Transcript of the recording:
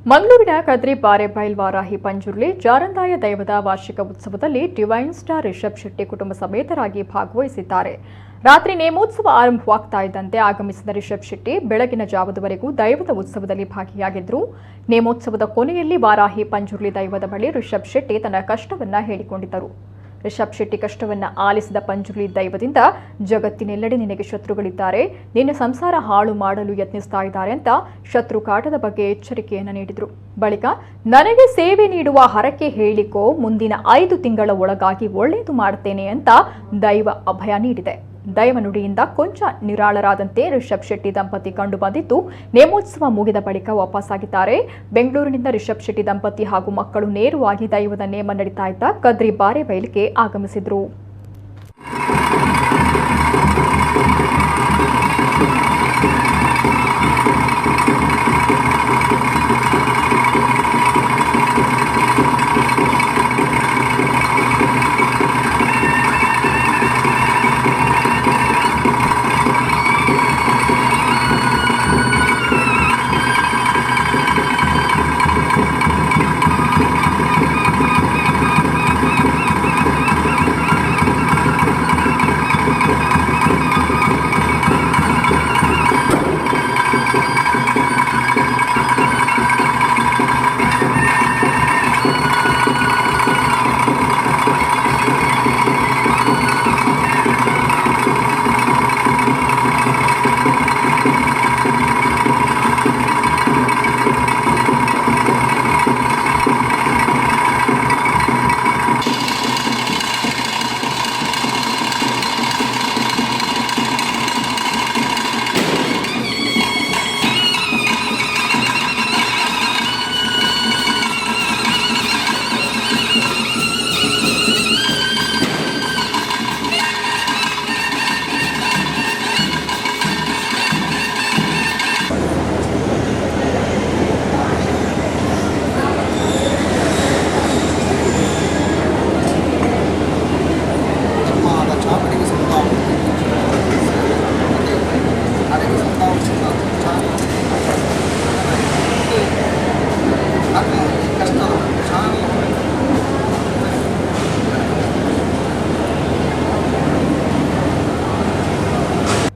ಮಂಗಳೂರಿನ ಕದ್ರಿ ಬಾರೆಬೈಲ್ ವಾರಾಹಿ ಪಂಜುರ್ಲಿ ಜಾರಂದಾಯ ದೈವದ ವಾರ್ಷಿಕ ಉತ್ಸವದಲ್ಲಿ ಡಿವೈನ್ ಸ್ಟಾರ್ ರಿಷಬ್ ಶೆಟ್ಟಿ ಕುಟುಂಬ ಸಮೇತರಾಗಿ ಭಾಗವಹಿಸಿದ್ದಾರೆ. ರಾತ್ರಿ ನೇಮೋತ್ಸವ ಆರಂಭವಾಗ್ತಾ ಇದ್ದಂತೆ ಆಗಮಿಸಿದ ರಿಷಬ್ ಶೆಟ್ಟಿ ಬೆಳಗಿನ ಜಾವದವರೆಗೂ ದೈವದ ಉತ್ಸವದಲ್ಲಿ ಭಾಗಿಯಾಗಿದ್ದರು. ನೇಮೋತ್ಸವದ ಕೊನೆಯಲ್ಲಿ ವಾರಾಹಿ ಪಂಜುರ್ಲಿ ದೈವದ ಬಳಿ ರಿಷಬ್ ಶೆಟ್ಟಿ ತನ್ನ ಕಷ್ಟವನ್ನ ಹೇಳಿಕೊಂಡಿದ್ದರು. ರಿಷಬ್ ಶೆಟ್ಟಿ ಕಷ್ಟವನ್ನ ಆಲಿಸಿದ ಪಂಜುರ್ಲಿ ದೈವದಿಂದ ಜಗತ್ತಿನೆಲ್ಲೆಡೆ ನಿನಗೆ ಶತ್ರುಗಳಿದ್ದಾರೆ, ನಿನ್ನ ಸಂಸಾರ ಹಾಳು ಮಾಡಲು ಯತ್ನಿಸ್ತಾ ಇದ್ದಾರೆ ಅಂತ ಶತ್ರು ಕಾಟದ ಬಗ್ಗೆ ಎಚ್ಚರಿಕೆಯನ್ನು ನೀಡಿದರು. ಬಳಿಕ ನನಗೆ ಸೇವೆ ನೀಡುವ ಹರಕೆ ಹೇಳಿಕೋ, ಮುಂದಿನ 5 ತಿಂಗಳ ಒಳಗಾಗಿ ಒಳ್ಳೆಯದು ಮಾಡುತ್ತೇನೆ ಅಂತ ದೈವ ಅಭಯ ನೀಡಿದೆ. ದೈವ ನುಡಿಯಿಂದ ಕೊಂಚ ನಿರಾಳರಾದಂತೆ ರಿಷಬ್ ಶೆಟ್ಟಿ ದಂಪತಿ ಕಂಡು ಬಂದಿದ್ದು, ನೇಮೋತ್ಸವ ಮುಗಿದ ಬಳಿಕ ವಾಪಸ್ಸಾಗಿದ್ದಾರೆ. ಬೆಂಗಳೂರಿನಿಂದ ರಿಷಬ್ ಶೆಟ್ಟಿ ದಂಪತಿ ಹಾಗೂ ಮಕ್ಕಳು ನೇರವಾಗಿ ದೈವದ ನೇಮ ನಡೀತಾ ಇದ್ದ ಕದ್ರಿ ಬಾರೆಬೈಲ್ಗೆ ಆಗಮಿಸಿದ್ರು.